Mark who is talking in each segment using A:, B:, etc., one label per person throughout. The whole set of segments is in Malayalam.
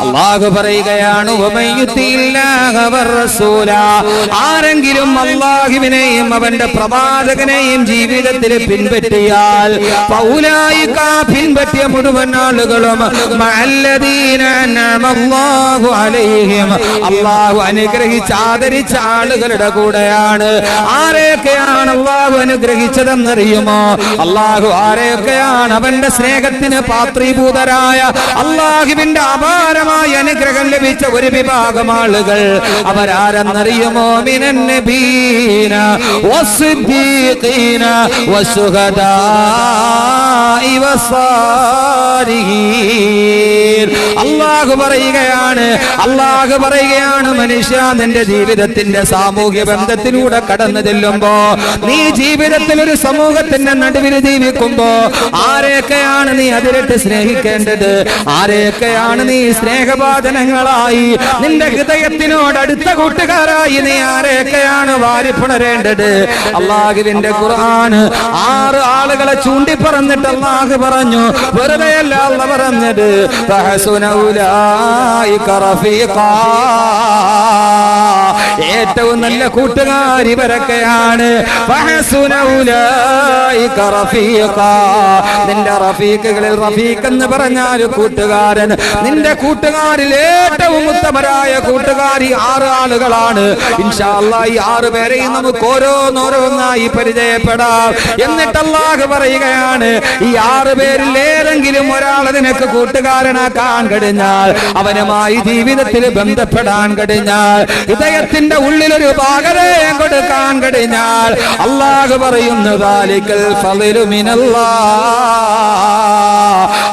A: അല്ലാഹു പറയുകയാണ് ആരെങ്കിലും അല്ലാഹുവിനെയും അവന്റെ പ്രവാചകനെയും ജീവിതത്തിൽ പിൻപറ്റിയാൽ പിൻപറ്റിയ മുഴുവൻ ആളുകളും അല്ലാഹു അനുഗ്രഹിച്ച് ആദരിച്ച ആളുകളുടെ കൂടെയാണ്. ആരെയൊക്കെയാണ് അല്ലാഹു അനുഗ്രഹിച്ചതെന്നറിയുമോ? അല്ലാഹു ആരെയൊക്കെയാണ് അവന്റെ സ്നേഹത്തിന് പാത്രീഭൂതരായ അല്ലാഹുവിന്റെ അപാരമായ അനുഗ്രഹം ലഭിച്ച ഒരു വിഭാഗം ആളുകൾ അവരാരെന്നറിയുമോ? മിനൻ നബീന വസ്സിദ്ദീഖീന വശുഹദാഇ വസ്സാലിഹീൻ. അല്ലാഹു പറയുകയാണ് മനുഷ്യ, നിന്റെ ജീവിതത്തിന്റെ സാമൂഹ്യ ബന്ധത്തിലൂടെ കടന്നു ചെല്ലുമ്പോ, നീ ജീവിതത്തിൽ ഒരു സമൂഹത്തിന്റെ നടുവിൽ ജീവിക്കുമ്പോ ആരെയൊക്കെയാണ് നീ അതിലിട്ട് സ്നേഹിക്കേണ്ടത്? ആരെയൊക്കെയാണ് നീ സ്നേഹഭാജനങ്ങളായി നിന്റെ ഹൃദയത്തിനോട് അടുത്ത കൂട്ടുകാരായി നീ ആരെയൊക്കെയാണ് വാരിപ്പുണരേണ്ടത്? അല്ലാഹുവിന്റെ ഖുർആൻ 6 ആളുകളെ ചൂണ്ടി പറഞ്ഞിട്ട് അല്ലാഹു പറഞ്ഞു, വെറുതെയല്ല അല്ലാഹു പറഞ്ഞത്. ഏറ്റവും നല്ല കൂട്ടുകാർ ഇവരൊക്കെയാണ്. നിന്റെ റഫീഖുകളിൽ റഫീഖ് എന്ന് പറഞ്ഞാൽ കൂട്ടുകാരൻ. നിന്റെ കൂട്ടുകാരിൽ ഏറ്റവും ഉത്തമരായ കൂട്ടുകാരി 6 ആളുകളാണ്. ഇൻഷാ അല്ലാഹ് ഈ 6 പേരെയും നമുക്ക് ഓരോന്നോരോന്നായി പരിചയപ്പെടാം. എന്നിട്ട് അല്ലാഹു പറയുകയാണ്, ഈ 6 പേരിൽ ഏതെങ്കിലും ഒരാളെ നിനക്ക് കൂട്ടുകാരനാക്കാൻ കഴിഞ്ഞാൽ, അവനുമായി ജീവിതത്തിൽ ബന്ധപ്പെടാൻ കഴിഞ്ഞാൽ, ഹൃദയത്തിന്റെ ഉള്ളിലൊരു പാകതയം കൊടുക്കാൻ കഴിഞ്ഞാൽ, അല്ലാഹു പറയുന്നു ദാലികൽ ഫളിലു മിനല്ലാഹ്.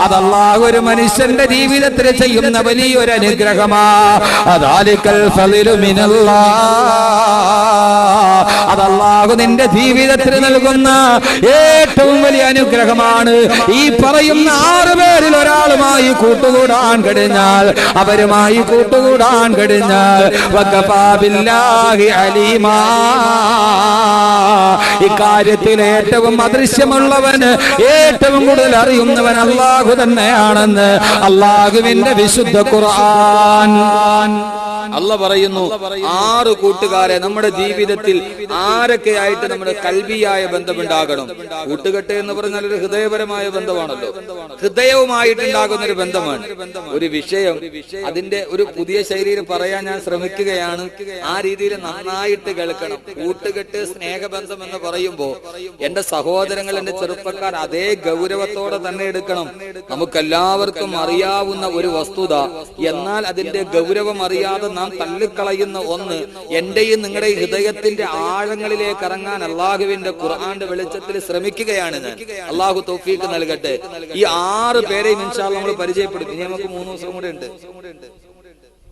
A: അതല്ലാഹു ഒരു മനുഷ്യന്റെ ജീവിതത്തിൽ ചെയ്യുന്ന വലിയൊരു അനുഗ്രഹമാണ്. ദാലികൽ ഫളിലു മിനല്ലാഹ്. അതല്ലാഹു നിന്റെ ജീവിതത്തിൽ നൽകുന്ന ഏറ്റവും വലിയ അനുഗ്രഹമാണ്. ഈ പറയുന്ന 6 പേരിൽ ഒരാളുമായി കൂട്ടുകൂടാൻ കഴിഞ്ഞാൽ, അവരുമായി കൂട്ടുകൂടാൻ കഴിഞ്ഞാൽ, വഖഫാ ബില്ലാഹി അലീമാ. ഇക്കാര്യത്തിൽ ഏറ്റവും അദൃശ്യമുള്ളവന്, ഏറ്റവും കൂടുതൽ അറിയുന്നവൻ അല്ലാഹു തന്നെയാണെന്ന് അല്ലാഹുവിന്റെ വിശുദ്ധ ഖുർആൻ. അല്ലാഹു പറയുന്നു, 6 കൂട്ടുകാരെ നമ്മുടെ ജീവിതത്തിൽ ആരൊക്കെയായിട്ട് നമ്മുടെ കൽബിയായ ബന്ധമുണ്ടാകണം. കൂട്ടുകെട്ട് എന്ന് പറഞ്ഞാൽ ഒരു ഹൃദയപരമായ ബന്ധമാണല്ലോ, ഹൃദയവുമായിട്ടുണ്ടാകുന്ന ഒരു ബന്ധമാണ്. ഒരു വിഷയം അതിന്റെ ഒരു പുതിയ ശൈലിയിൽ പറയാൻ ഞാൻ ശ്രമിക്കുകയാണ്. ആ രീതിയിൽ നന്നായിട്ട് കേൾക്കണം. കൂട്ടുകെട്ട്, സ്നേഹബന്ധം എന്ന് പറയുമ്പോ എന്റെ സഹോദരങ്ങൾ, എന്റെ ചെറുപ്പക്കാർ അതേ ഗൗരവത്തോടെ തന്നെ എടുക്കണം. നമുക്കെല്ലാവർക്കും അറിയാവുന്ന ഒരു വസ്തുത, എന്നാൽ അതിന്റെ ഗൗരവം അറിയാതെ നാം തള്ളിക്കളയുന്ന ഒന്ന്, എന്റെയും നിങ്ങളുടെ ഹൃദയത്തിന്റെ ആഴങ്ങളിലേക്ക് ഇറങ്ങാൻ അല്ലാഹുവിന്റെ ഖുർആന്റെ വെളിച്ചത്തിൽ ശ്രമിക്കുകയാണ് ഞാൻ. അല്ലാഹു തൗഫീഖ് നൽകട്ടെ. ഈ 6 പേരെയും ഇൻഷാ അല്ലാഹ് നമ്മൾ പരിചയപ്പെടുത്തി. ഇനി നമുക്ക് 3 ദിവസം കൂടെ ഉണ്ട്.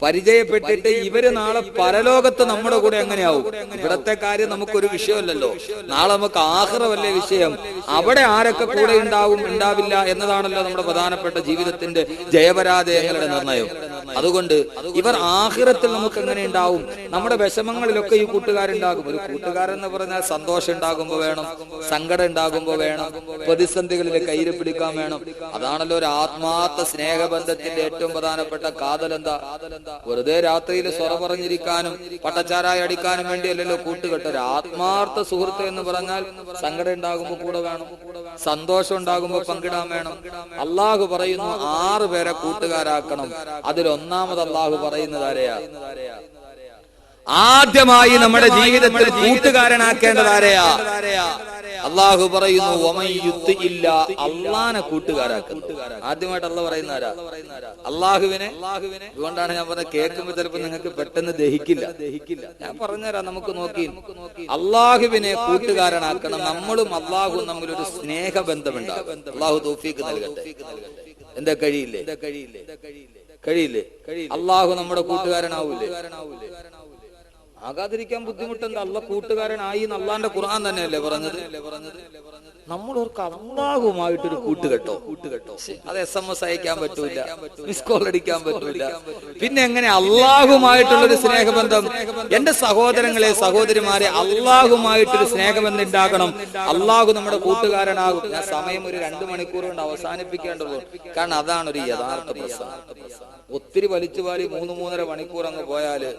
A: പരിചയപ്പെട്ടിട്ട് ഇവര് നാളെ പരലോകത്ത് നമ്മുടെ കൂടെ എങ്ങനെയാവും? ഇവിടത്തെ കാര്യം നമുക്കൊരു വിഷയമല്ലല്ലോ. നാളെ നമുക്ക് ആഖിറവല്ലേ വിഷയം. അവിടെ ആരൊക്കെ കൂടെ ഉണ്ടാവും, ഉണ്ടാവില്ല എന്നതാണല്ലോ നമ്മുടെ പ്രധാനപ്പെട്ട ജീവിതത്തിന്റെ ജയപരാജയങ്ങളുടെ നിർണയം. അതുകൊണ്ട് ഇവർ ആഖിറത്തിൽ നമുക്ക് എങ്ങനെ ഉണ്ടാവും? നമ്മുടെ വിഷമങ്ങളിലൊക്കെ ഈ കൂട്ടുകാരുണ്ടാകും. ഒരു കൂട്ടുകാരെന്ന് പറഞ്ഞാൽ സന്തോഷം ഉണ്ടാകുമ്പോ വേണം, സങ്കടം ഉണ്ടാകുമ്പോ വേണം, പ്രതിസന്ധികളിൽ കയ്യിൽ പിടിക്കാൻ വേണം. അതാണല്ലോ ഒരു ആത്മാർത്ഥ സ്നേഹബന്ധത്തിന്റെ ഏറ്റവും പ്രധാനപ്പെട്ട കാതലെന്താ? വെറുതെ രാത്രിയിൽ സ്വറ പറഞ്ഞിരിക്കാനും പട്ടച്ചാരായി അടിക്കാനും വേണ്ടിയല്ലല്ലോ കൂട്ടുകെട്ട്. ഒരു ആത്മാർത്ഥ സുഹൃത്ത് എന്ന് പറഞ്ഞാൽ സങ്കടം ഉണ്ടാകുമ്പോ കൂടെ വേണം, സന്തോഷം ഉണ്ടാകുമ്പോ പങ്കിടാൻ വേണം. അല്ലാഹു പറയുന്നു 6 പേരെ കൂട്ടുകാരാക്കണം. അതിലൊന്നാമത് അല്ലാഹു പറയുന്നത് ആരെയാ? ആദ്യമായി നമ്മുടെ ജീവിതത്തിൽ കൂട്ടുകാരനാക്കേണ്ടത് ആരെയാ? അല്ലാഹു പറയുന്നു അള്ളാനെ കൂട്ടുകാരാക്കും. ആദ്യമായിട്ട് അല്ലാഹു പറയുന്ന ആരാ? അല്ലാഹുവിനെ. അതുകൊണ്ടാണ് ഞാൻ പറഞ്ഞത്, കേൾക്കുമ്പോ ചിലപ്പോ നിങ്ങൾക്ക് പെട്ടെന്ന് ദഹിക്കില്ല. ഞാൻ പറഞ്ഞുതരാം, നമുക്ക് നോക്കി. അല്ലാഹുവിനെ കൂട്ടുകാരനാക്കണം. നമ്മളും അല്ലാഹുവും തമ്മിലൊരു സ്നേഹബന്ധമുണ്ടാകും. അല്ലാഹു തൗഫീഖ് നൽകട്ടെ. എന്താ കഴിയില്ലേ? അല്ലാഹു നമ്മുടെ കൂട്ടുകാരനാവൂലേ? ആകാതിരിക്കാൻ ബുദ്ധിമുട്ടെന്താ? അല്ലാഹ് കൂട്ടുകാരനായി അല്ലാഹുവിന്റെ ഖുർആൻ തന്നെയല്ലേ പറഞ്ഞത്? നമ്മൾ അല്ലാഹുമായിട്ടൊരു കൂട്ടുകെട്ടോ. അത് SMS അയക്കാൻ പറ്റൂല, മിസ് കോൾ അടിക്കാൻ പറ്റൂല. പിന്നെ എങ്ങനെ അല്ലാഹുമായിട്ടുള്ളൊരു സ്നേഹബന്ധം? എന്റെ സഹോദരങ്ങളെ, സഹോദരിമാരെ, അല്ലാഹുമായിട്ടൊരു സ്നേഹബന്ധം ഉണ്ടാകണം. അല്ലാഹു നമ്മുടെ കൂട്ടുകാരനാകും. ഞാൻ സമയം ഒരു 2 മണിക്കൂർ കൊണ്ട് അവസാനിപ്പിക്കേണ്ടതുള്ളൂ. കാരണം അതാണ് ഒരു യഥാർത്ഥ പ്രശ്നം.
B: ഒത്തിരി വലിച്ചു വാരി 3-3.5 മണിക്കൂർ അങ്ങ് പോയാല്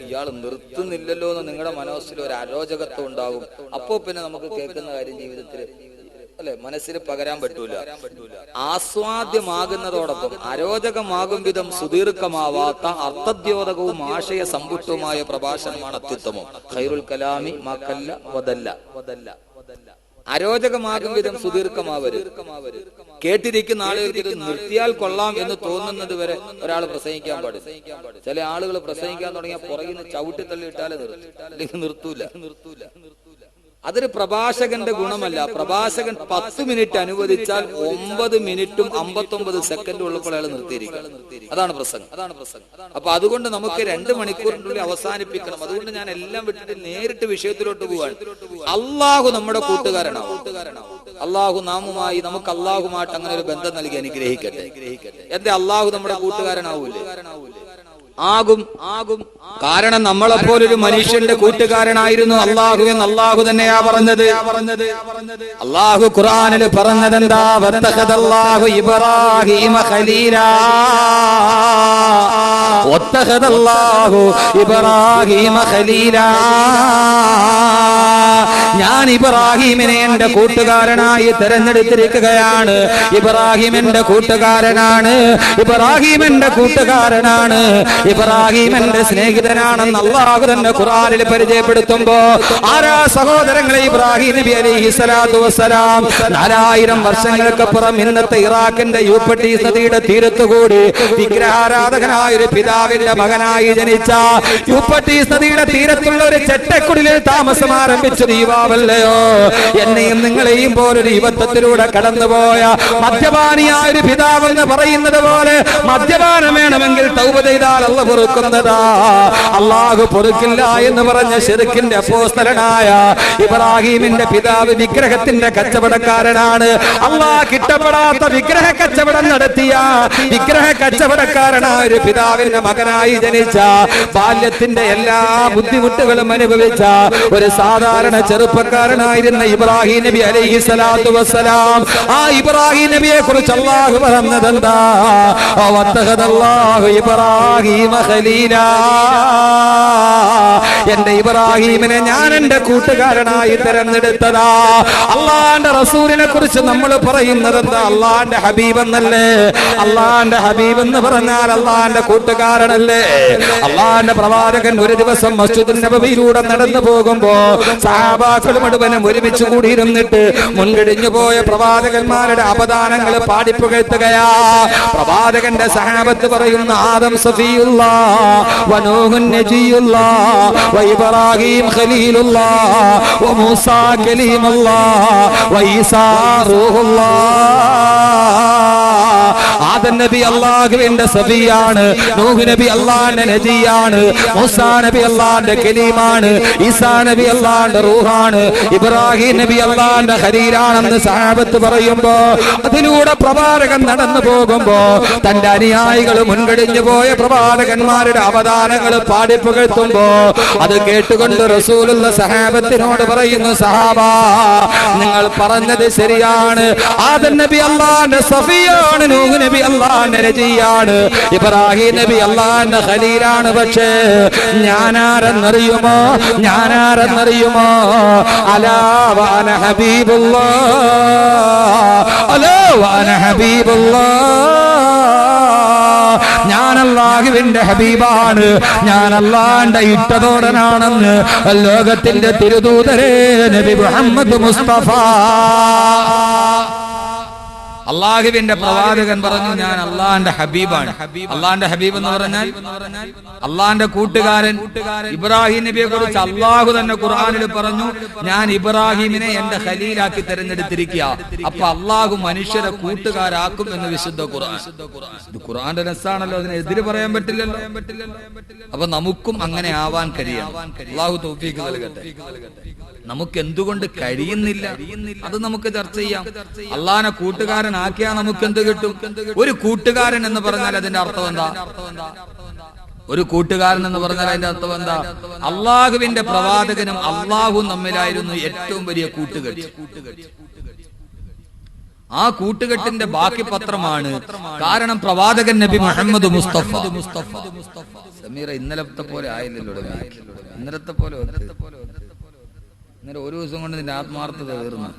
B: ഇയാൾ നിർത്തുന്നില്ലല്ലോ എന്ന് നിങ്ങളുടെ മനസ്സിൽ ഒരു അരോചകത്വം ഉണ്ടാകും. അപ്പോ പിന്നെ നമുക്ക് കേൾക്കുന്ന കാര്യം ജീവിതത്തിൽ അല്ലെ മനസ്സിൽ പകരാൻ പറ്റൂല. ആസ്വാദ്യമാകുന്നതോടൊപ്പം അരോചകമാകും വിധം സുദീർഘമാവാത്ത അർത്ഥദ്യോതകവും ആശയ സമ്പുഷ്ടവുമായ പ്രഭാഷണമാണ് അത്യുത്തമം. ഖൈറുൽ കലാമി മാ ഖല്ല വദല്ല. അരോചകമാകും വിധം സുദീർഘമാവരുത്. കേട്ടിരിക്കുന്ന ആളുകൾക്ക് ഇത് നിർത്തിയാൽ കൊള്ളാം എന്ന് തോന്നുന്നത് വരെ ഒരാൾ പ്രസംഗിക്കാൻ പാടില്ല. ചില ആളുകൾ പ്രസംഗിക്കാൻ തുടങ്ങിയാൽ പുറകിൽ നിന്ന് ചവിട്ടി തള്ളിയിട്ടാലേ നിർത്തും, അല്ലെങ്കിൽ നിർത്തൂല. അതൊരു പ്രഭാഷകന്റെ ഗുണമല്ല. പ്രഭാഷകൻ 10 മിനിറ്റ് അനുവദിച്ചാൽ 9 മിനിറ്റും 59 സെക്കൻഡും ഉള്ളപ്പോൾ അയാൾ നിർത്തിയിരിക്കണം. അതാണ് പ്രസംഗം. അപ്പൊ അതുകൊണ്ട് നമുക്ക് 2 മണിക്കൂറിനുള്ളിൽ അവസാനിപ്പിക്കണം. അതുകൊണ്ട് ഞാൻ എല്ലാം വിട്ടിട്ട് നേരിട്ട് വിഷയത്തിലോട്ട് പോവാൻ. അള്ളാഹു നമ്മുടെ കൂട്ടുകാരനാവും. അള്ളാഹു നാമുമായി നമുക്ക് അള്ളാഹുമായിട്ട് അങ്ങനെ ഒരു ബന്ധം നൽകി അനുഗ്രഹിക്കട്ടെ. എന്റെ അള്ളാഹു നമ്മുടെ കൂട്ടുകാരനാവൂലേ? ആകും. കാരണം നമ്മളെപ്പോലൊരു മനുഷ്യന്റെ കൂട്ടുകാരനായിരുന്നു അള്ളാഹു എന്ന് അള്ളാഹു തന്നെയാ പറഞ്ഞത്. അള്ളാഹു ഖുർആനിൽ പറഞ്ഞതെന്താ? വത്തഖദല്ലാഹു ഇബ്രാഹീമ ഖലീലാ. വത്തഖദല്ലാഹു ഇബ്രാഹീമ ഖലീലാ. ഞാൻ ഇബ്രാഹീമിനെ എന്റെ കൂട്ടുകാരനായി തെരഞ്ഞെടുത്തിരിക്കുകയാണ്. ഇബ്രാഹിം എന്റെ കൂട്ടുകാരനാണ്. ഇബ്രാഹിം എന്റെ കൂട്ടുകാരനാണ്. ഇബ്രാഹിം എന്റെ സ്നേഹിതനാണെന്ന് അല്ലാഹു തന്നെ ഖുർആനിൽ പരിചയപ്പെടുത്തുമ്പോ ആരാ സഹോദരങ്ങളെ? ഇബ്രാഹിം നബി അലൈഹിസ്സലാത്തു വസ്സലാം 4000 വർഷങ്ങൾക്കപ്പുറം ഇന്നത്തെ ഇറാഖിന്റെ യൂഫ്രട്ടീസ് നദിയുടെ തീരത്തുകൂടി വിഗ്രഹാരാധകനായ ഒരു പിതാവിന്റെ മകനായി ജനിച്ച യൂഫ്രട്ടീസ് നദിയുടെ തീരത്തുള്ള ഒരു ചെറ്റക്കുടിലിൽ താമസം ആരംഭിച്ച ദീപാവല്ലയോ? എന്നെയും നിങ്ങളെയും പോലൊരു യുവത്വത്തിലൂടെ കടന്നുപോയ മദ്യപാനിയായ ഒരു പിതാവെന്ന് പറയുന്നത് പോലെ മദ്യപാനം വേണമെങ്കിൽ തൗബ ചെയ്താൽ അല്ലാഹു പൊറുക്കുന്നതാ. അല്ലാഹു പൊറുക്കില്ല എന്ന് പറഞ്ഞ ശിർക്കിന്റെ അപ്പോസ്തലനായ ഇബ്രാഹിമിന്റെ പിതാവ് വിഗ്രഹത്തിന്റെ കച്ചവടക്കാരനാണ്. അല്ലാഹ് കിട്ടപ്പെടാത്ത വിഗ്രഹ കച്ചവടം നടത്തിയ വിഗ്രഹ കച്ചവടക്കാരനായ ഒരു പിതാവിന്റെ മകനായി ജനിച്ച ബാല്യത്തിന്റെ എല്ലാ ബുദ്ധിമുട്ടുകളും അനുഭവിച്ച ഒരു സാധാരണ ചെറുപ്പക്കാരനായിരുന്ന ഇബ്രാഹിം നബി അലൈഹിസ്സലാത്തു വസ്സലാം. ആ ഇബ്രാഹിം നബിയെ കുറിച്ച് അല്ലാഹു പറഞ്ഞതെന്താ? വത്തഖദല്ലാഹു ഇബ്രാഹീമ ഖലീലാ. എന്റെ ഇബ്രാഹീമിനെ ഞാൻ എന്റെ കൂട്ടുകാരനായി തെരഞ്ഞെടുത്തതാ. അള്ളാന്റെ റസൂലിനെ കുറിച്ച് നമ്മൾ പറയുന്നത് എന്താ? അള്ളാന്റെ ഹബീബ് എന്നല്ലേ? അള്ളാന്റെ ഹബീബ് എന്ന് പറഞ്ഞാൽ അള്ളാന്റെ കൂട്ടുകാരനല്ലേ? അള്ളാന്റെ പ്രവാചകൻ ഒരു ദിവസം മസ്ജിദുൻ നബവിയിലൂടെ നടന്നു പോകുമ്പോ സഹാബാക്കൾ മുഴുവനും ഒരുമിച്ച് കൂടിയിരുന്നിട്ട് മുൻകഴിഞ്ഞു പോയ പ്രവാചകന്മാരുടെ അപദാനങ്ങൾ പാടിപ്പുകഴ്ത്തുകയാ. പ്രവാചകന്റെ സഹാബത്ത് പറയുന്ന ആദം സഫിയുല്ലാഹ് വനൂഹുൻ നജിയുല്ലാഹ് വഇബ്രാഹീം ഖലീലുല്ലാഹ് വമൂസാ കലീമുല്ലാഹ് വഈസാ റൂഹുല്ലാഹ്. ആദം നബി അല്ലാഹുവിന്റെ സഫിയാണ്, നൂഹ് നബി അല്ലാഹുവിന്റെ നജിയാണ്, മൂസാ നബി അല്ലാഹുവിന്റെ കലീമാണ്, ഈസാ നബി അല്ലാഹുവിന്റെ റൂഹാണ്, ഇബ്രാഹീം നബി അല്ലാഹുവിന്റെ ഖലീലാണെന്ന് സഹാബത്ത് പറയുമ്പോ അതിലൂടെ പ്രവാചകൻ നടന്നു പോകുമ്പോ തന്റെ അനുയായികൾ മുൻകഴിഞ്ഞു പോയ പ്രവാചകന്മാരുടെ അവദാനങ്ങൾ പാടിപ്പുകഴ്ത്തുമ്പോ അത് കേട്ടുകൊണ്ട് റസൂലുള്ള സഹാബത്തിനോട് പറയുന്നു, സഹാബാ നിങ്ങൾ പറഞ്ഞത് ശരിയാണ്. ആദം നബി അല്ലാഹുവിന്റെ സഫിയാണ്, നൂഹ് നബി അല്ലാഹുവിന്റെ നജിയാണ്, ഇബ്രാഹീം നബി അല്ലാഹുവിന്റെ ഖലീലാണ്. പക്ഷേ ഞാനാരെന്നറിയുമോ? അലാ വഅന ഹബീബുല്ലാഹ്, അലാ വഅന ഹബീബുല്ലാഹ്. ഞാൻ അല്ലാഹുവിന്റെ ഹബീബാണ്, ഞാൻ അല്ലാഹുവിന്റെ ഇഷ്ടതോടനാണെന്ന് ലോകത്തിന്റെ തിരുദൂതരേ നബി മുഹമ്മദ് മുസ്തഫ. അള്ളാഹുവിന്റെ പ്രവാചകൻ പറഞ്ഞു ഞാൻ അള്ളാഹിന്റെ ഹബീബാണ്. അള്ളാഹിന്റെ ഹബീബ് എന്ന് പറഞ്ഞാൽ അള്ളാഹിന്റെ കൂട്ടുകാരൻ. ഇബ്രാഹിം നബിയെ കുറിച്ച് അള്ളാഹു തന്നെ ഖുർആനിൽ പറഞ്ഞു, ഞാൻ ഇബ്രാഹിമിനെ എന്റെ ഖലീലാക്കി തെരഞ്ഞെടുത്തിരിക്കുക. അപ്പൊ അള്ളാഹു മനുഷ്യരെ കൂട്ടുകാരാക്കും എന്ന് വിശുദ്ധ ഖുർആൻ. ഇത് ഖുർആന്റെ രസാണല്ലോ, അതിന് എതിര് പറയാൻ പറ്റില്ലല്ലോ. അപ്പൊ നമുക്കും അങ്ങനെ ആവാൻ കഴിയണം. അള്ളാഹു തൗഫീഖ് നൽകട്ടെ. നമുക്ക് എന്തുകൊണ്ട് കഴിയുന്നില്ല അത് നമുക്ക് ചർച്ച ചെയ്യാം. അള്ളാഹിനെ കൂട്ടുകാരനാക്കിയാൽ നമുക്ക് എന്ത് കിട്ടും? ഒരു കൂട്ടുകാരൻ എന്ന് പറഞ്ഞാൽ അതിന്റെ അർത്ഥം എന്താ? ഒരു കൂട്ടുകാരൻ എന്ന് പറഞ്ഞാൽ അതിന്റെ അർത്ഥം എന്താ? അള്ളാഹുവിന്റെ പ്രവാചകനും അള്ളാഹുവും തമ്മിലായിരുന്നു ഏറ്റവും വലിയ കൂട്ടുകെട്ട്. ആ കൂട്ടുകെട്ടിന്റെ ബാക്കി പത്രമാണ്. കാരണം പ്രവാചകൻ നബി മുഹമ്മദ് മുസ്തഫ. സമീറ ഇന്നലത്തെ പോലെ ആയില്ലല്ലോ, ഇന്നലത്തെ പോലെ ഇന്നലെ ഒരു ദിവസം കൊണ്ട് നിന്റെ ആത്മാർത്ഥത തീർന്നു.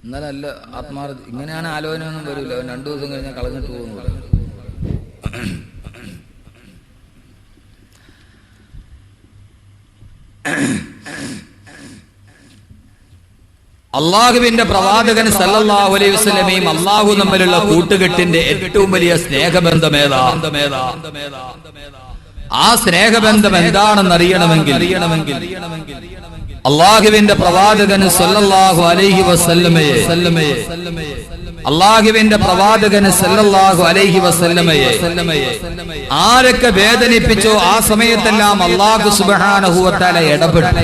B: ഇന്നലെ അല്ല ആത്മാർത്ഥ. ഇങ്ങനെയാണ് ആലോചനയൊന്നും വരില്ല. 2 ദിവസം കഴിഞ്ഞാൽ കളഞ്ഞിട്ട് പോകുന്നു. അള്ളാഹുവിന്റെ പ്രവാചകൻ സല്ലല്ലാഹു അലൈഹി വസല്ലമയും അള്ളാഹു തമ്മിലുള്ള കൂട്ടുകെട്ടിന്റെ ഏറ്റവും വലിയ സ്നേഹബന്ധം ഏതാ? ആ സ്നേഹബന്ധം എന്താണെന്ന് അറിയണമെങ്കിൽ അള്ളാഹുവിന്റെ പ്രവാചകൻ സല്ലല്ലാഹു അലൈഹി വസല്ലമയെ അള്ളാഹുവിന്റെ പ്രവാചകന് സല്ലല്ലാഹു അലൈഹി വസല്ലമയെ ആരൊക്കെ വേദനിപ്പിച്ചോ ആ സമയത്തെല്ലാം അള്ളാഹു സുബ്ഹാനഹു വ തആല ഇടപെട്ടു.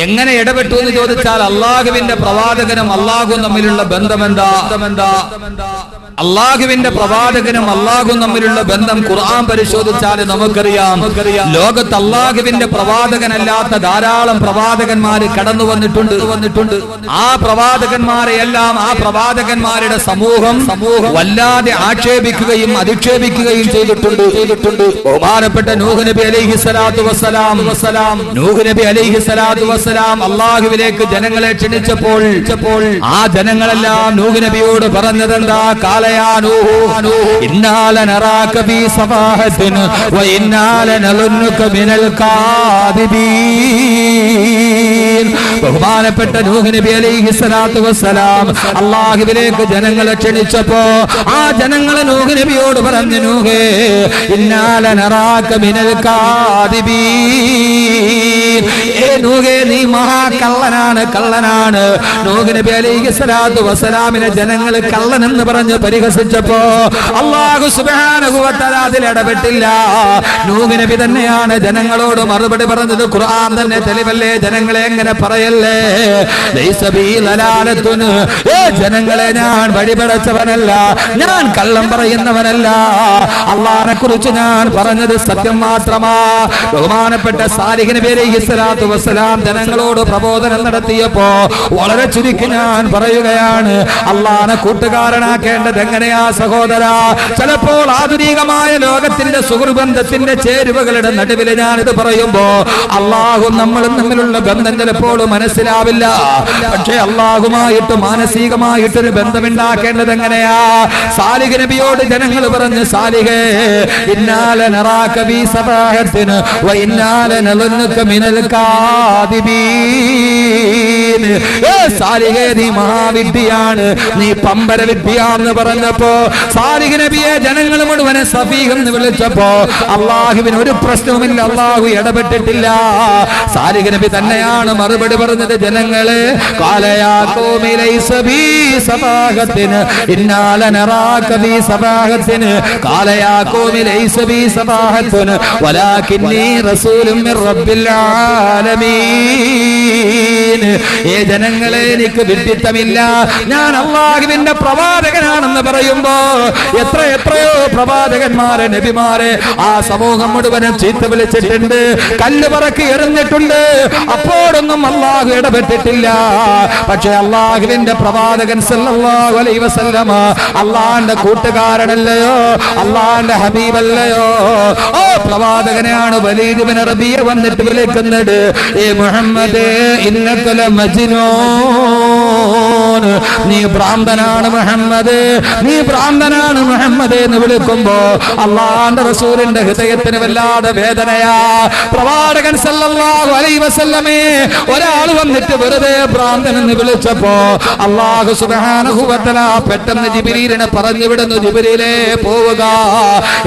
B: എങ്ങനെ ഇടപെട്ടു എന്ന് ചോദിച്ചാൽ അള്ളാഹുവിന്റെ പ്രവാചകനും അള്ളാഹുവും തമ്മിലുള്ള ബന്ധമെന്താ? അള്ളാഹുവിന്റെ പ്രവാചകനും അള്ളാഹുവും തമ്മിലുള്ള ബന്ധം ഖുർആൻ പരിശോധിച്ചാൽ നമുക്കറിയാം. ലോകത്ത് അള്ളാഹുവിന്റെ പ്രവാചകനല്ലാത്ത ധാരാളം പ്രവാചകന്മാര് കടന്നു വന്നിട്ടുണ്ട്. ആ പ്രവാചകന്മാരെയെല്ലാം ആ പ്രവാചകന്മാരുടെ സമൂഹം വല്ലാതെ ആക്ഷേപിക്കുകയും അധിക്ഷേപിക്കുകയും ചെയ്തിട്ടുണ്ട്. ബഹുമാനപ്പെട്ട നൂഹ് നബി അലൈഹി സ്വലാത്തു വസ്സലാം അള്ളാഹുവിലേക്ക് ജനങ്ങളെ ക്ഷണിച്ചപ്പോൾ ആ ജനങ്ങളെല്ലാം നൂഹ് നബിയോട് പറഞ്ഞതെന്താ? കാലയാ നൂഹ് ഇന്നാല നറാക ബി സഫാഹത്തിൻ വ ഇന്നാല നലുന്നുക മിനൽ കാദിബീൻ. ബഹുമാനപ്പെട്ട നൂഹ് നബി അലൈഹി സ്വലാത്തു വസ്സലാം അള്ളാഹുവിലേക്ക് ജനങ്ങളെ ക്ഷണിച്ചപ്പോ ആ ജനങ്ങളെ നൂഹ് നബിയോട് പറഞ്ഞു, നൂഹേ ഇന്നാല നറാക മിനൽ കാദിബീൻ. നൂഹേ നീ കള്ളനാണ്. നൂഹ് നബി അലൈഹി സ്വലാത്തു വസ്സലാമിനെ ജനങ്ങൾ കള്ളൻ എന്ന് പറഞ്ഞ് പരിഹസിച്ചപ്പോ അല്ലാഹു സുബ്ഹാനഹു വ തആല അതിൽ ഇടപെട്ടില്ല. നൂഹ് നബി തന്നെയാണ് ജനങ്ങളോട് മറുപടി പറഞ്ഞത്. ഖുർആൻ തന്നെ തെളിവല്ലേ? ജനങ്ങളെ എങ്ങനെ പറയല്ലേ? ലൈസ ബി ലലാലത്തുൻ. ജനങ്ങളെ ഞാൻ വഴിപടച്ചവനല്ല, ഞാൻ കള്ളം പറയുന്നവനല്ല. അല്ലാഹുവിനെ കുറിച്ച് ഞാൻ പറഞ്ഞത് സത്യം മാത്രമാ. ബഹുമാനപ്പെട്ട സാലിഹ് നബി അലൈഹി സ്വലാത്തു വസ്സലാം ജനങ്ങളോട് പ്രബോധനം നടത്തിയപ്പോ വളരെ ചുരുക്കി ഞാൻ പറയുകയാണ്, അള്ളാഹുവിനെ കൂട്ടുകാരനാക്കേണ്ടത് എങ്ങനെയാ സഹോദര? ചിലപ്പോൾ ആധുനികമായ ലോകത്തിന്റെ സുഹൃബന്ധത്തിന്റെ ചേരുവകളുടെ നടുവിൽ ഞാനിത് പറയുമ്പോ അള്ളാഹു നമ്മളും തമ്മിലുള്ള ബന്ധം ചിലപ്പോൾ മനസ്സിലാവില്ല. പക്ഷേ അള്ളാഹുമായിട്ട് മാനസികമായിട്ടൊരു ബന്ധമുണ്ടാക്കേണ്ടത് എങ്ങനെയാ? സാലിഹ് നബിയോട് ജനങ്ങൾ പറഞ്ഞു, സാലിഹേ ഇന്നാല നറാക ബി സബാഹത്തിൻ വ ഇന്നാല നലുന്നുക മിനൽ കാദിബീൻ. സാലിഹേ നീ മഹാവിദ്യയാണ്, നീ പമ്പര വിദ്യയാണെന്ന് പറഞ്ഞപ്പോ സാലിഹ് നബിയെ ജനങ്ങൾ മുഴുവനെ സഫീഹ് എന്ന് വിളിച്ചപ്പോ അള്ളാഹുവിന് ഒരു പ്രശ്നവുമില്ല, അള്ളാഹു ഇടപെട്ടിട്ടില്ല. സാലിഹ് നബി തന്നെയാണ് മറുപടി പറഞ്ഞത്, ജനങ്ങളെ കാലയാ ഖൗമി ലൈസ ബി സബാഹത്തിൻ ഇന്നാല നറാക ബി സബാഹത്തിൻ കാലയാ ഖൗമി ലൈസ ബി സബാഹത്തിൻ വലാകിന്നി റസൂലുൻ മിർ റബ്ബിൽ ആലമീൻ. ജനങ്ങളെ എനിക്ക് വിഡ്ഢിത്തമില്ല, ഞാൻ അള്ളാഹുവിന്റെ പ്രവാചകനാണെന്ന് പറയുമ്പോ എത്രയോ പ്രവാചകന്മാരെ നബിമാരെ ആ സമൂഹം മുഴുവനും ചീത്ത വിളിച്ചിട്ടുണ്ട്, കല്ല് പറക്കി എറിഞ്ഞിട്ടുണ്ട്. അപ്പോഴൊന്നും അള്ളാഹു ഇടപെട്ടിട്ടില്ല. പക്ഷെ അള്ളാഹുവിന്റെ പ്രവാചകൻ സല്ലല്ലാഹു അലൈഹി വസല്ലമ അള്ളാഹിന്റെ കൂട്ടുകാരനല്ലയോ, അള്ളാഹിന്റെ ഹബീബല്ലയോ? ആ പ്രവാചകനെയാണ് വലീദ് ഇബ്നു റബീഅ വന്നിട്ട് വിളിക്കുന്നത്, ഏ മുഹമ്മദേ ഇന്നക ലമജ്നൂൻ, നീ ഭ്രാന്തനാണ് മുഹമ്മദ്, നീ ഭ്രാന്തനാണ് മുഹമ്മദ് എന്ന് വിളിക്കുമ്പോ അള്ളാഹുവിന്റെ റസൂലിന്റെ ഹൃദയത്തിന് വല്ലാതെ വേദനയാ. പ്രവാചകൻ സല്ലല്ലാഹു അലൈഹി വസല്ലമേ ഒരാൾ വന്നിട്ട് വെറുതെ ഭ്രാന്തൻ എന്ന് വിളിച്ചപ്പോ അല്ലാഹു സുബ്ഹാനഹു വ തആല പെട്ടെന്ന് ജിബ്രീലിനെ പറഞ്ഞു വിടുന്നു, ജിബ്രീലേ പോവുക,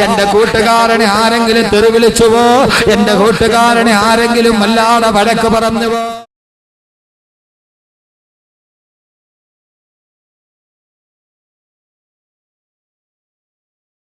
B: എന്റെ കൂട്ടുകാരനെ ആരെങ്കിലും തെറി വിളിച്ചുവോ, എന്റെ കൂട്ടുകാരനെ ആരെങ്കിലും വല്ലാതെ വഴക്ക് പറഞ്ഞുവോ